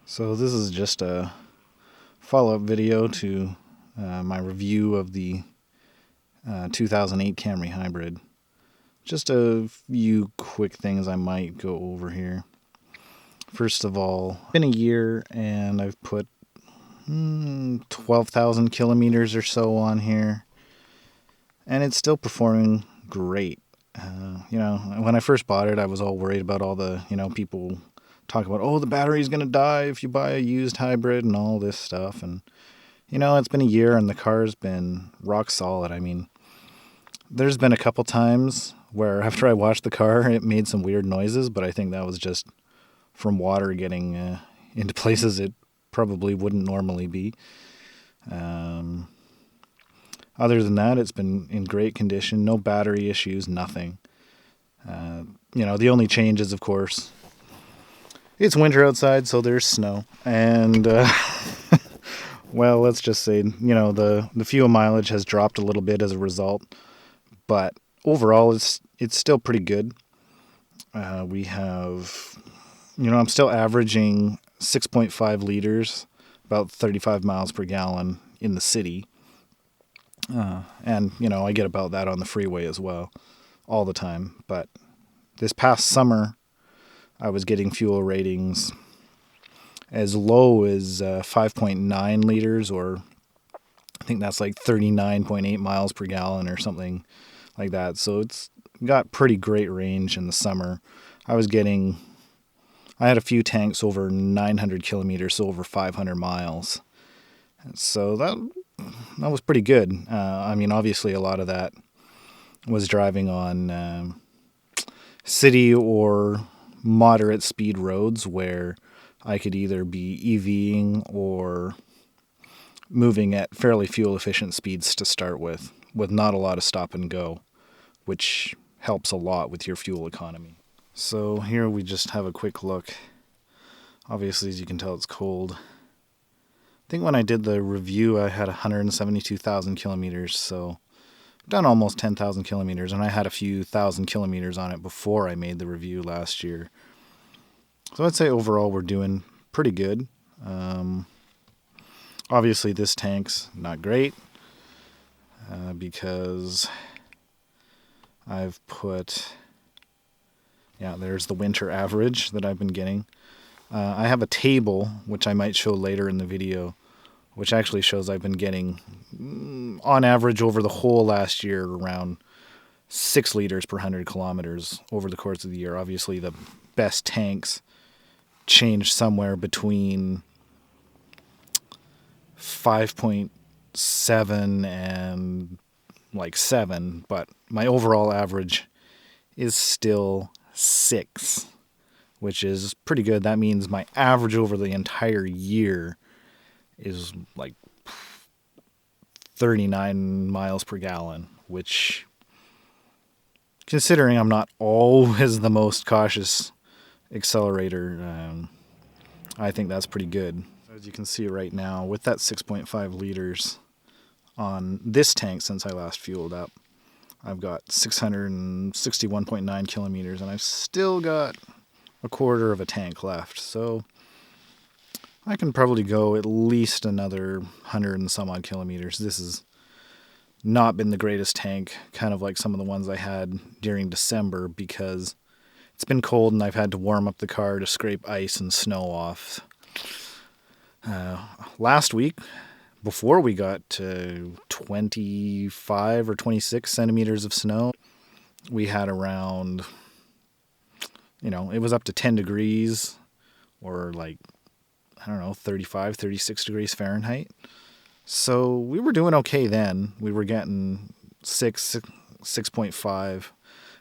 So this is just a follow-up video to my review of the 2008 Camry Hybrid. Just a few quick things I might go over here. First of all, it's been a year and I've put 12,000 kilometers or so on here, and it's still performing great. When I first bought it, I was all worried about all the, people talk about, oh, the battery's going to die if you buy a used hybrid and all this stuff. And, it's been a year and the car's been rock solid. I mean, there's been a couple times where after I washed the car, it made some weird noises, but I think that was just from water getting into places it probably wouldn't normally be. Other than that, it's been in great condition, no battery issues, nothing. The only change is, of course, it's winter outside, so there's snow. And, well, let's just say, the fuel mileage has dropped a little bit as a result. But overall, it's still pretty good. We have, I'm still averaging 6.5 liters, about 35 miles per gallon in the city. And, I get about that on the freeway as well, all the time. But this past summer, I was getting fuel ratings as low as 5.9 liters, or I think that's like 39.8 miles per gallon or something like that. So it's got pretty great range in the summer. I had a few tanks over 900 kilometers, so over 500 miles. So that was pretty good. Obviously a lot of that was driving on city or moderate speed roads where I could either be EVing or moving at fairly fuel efficient speeds to start with not a lot of stop and go, which helps a lot with your fuel economy. So here we just have a quick look. Obviously, as you can tell, it's cold. I think when I did the review, I had 172,000 kilometers, so I've done almost 10,000 kilometers, and I had a few thousand kilometers on it before I made the review last year. So I'd say overall we're doing pretty good. Obviously, this tank's not great because I've put, there's the winter average that I've been getting. I have a table, which I might show later in the video, which actually shows I've been getting, on average over the whole last year, around 6 liters per 100 kilometers over the course of the year. Obviously, the best tanks change somewhere between 5.7 and like 7, but my overall average is still 6, which is pretty good. That means my average over the entire year is like 39 miles per gallon, which, considering I'm not always the most cautious accelerator, I think that's pretty good. As you can see right now, with that 6.5 liters on this tank since I last fueled up, I've got 661.9 kilometers, and I've still got a quarter of a tank left. So I can probably go at least another 100 and some odd kilometers. This has not been the greatest tank, kind of like some of the ones I had during December, because it's been cold and I've had to warm up the car to scrape ice and snow off. Last week, before we got to 25 or 26 centimeters of snow, we had around, it was up to 10 degrees or 35, 36 degrees Fahrenheit. So we were doing okay then. We were getting 6.5.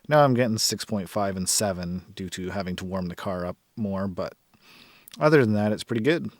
Now I'm getting 6.5 and 7 due to having to warm the car up more. But other than that, it's pretty good.